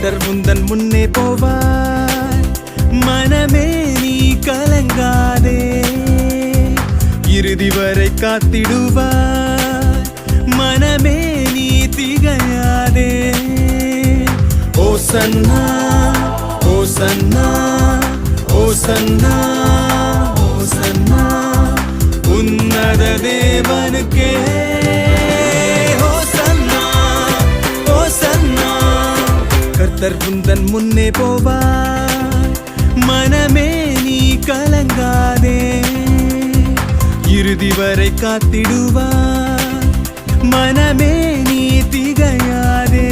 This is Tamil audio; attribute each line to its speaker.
Speaker 1: கர்த்தர் முந்தன் முன்னே போவார், மனமே நீ கலங்காதே. இறுதி வரை காத்திடுவார், மனமே நீ திகையாதே. ஓசன்னா ஓசன்னா ஓசன்னா ஓசன்னா உன்னத தேவனுக்கே. ஓசன்னா ஓசன்னா கர்த்தர் முந்தன் முன்னே போவார், மனமே நீ கலங்காதே. இறுதி வரை காத்திடுவார், மனமே நீ திகையாதே.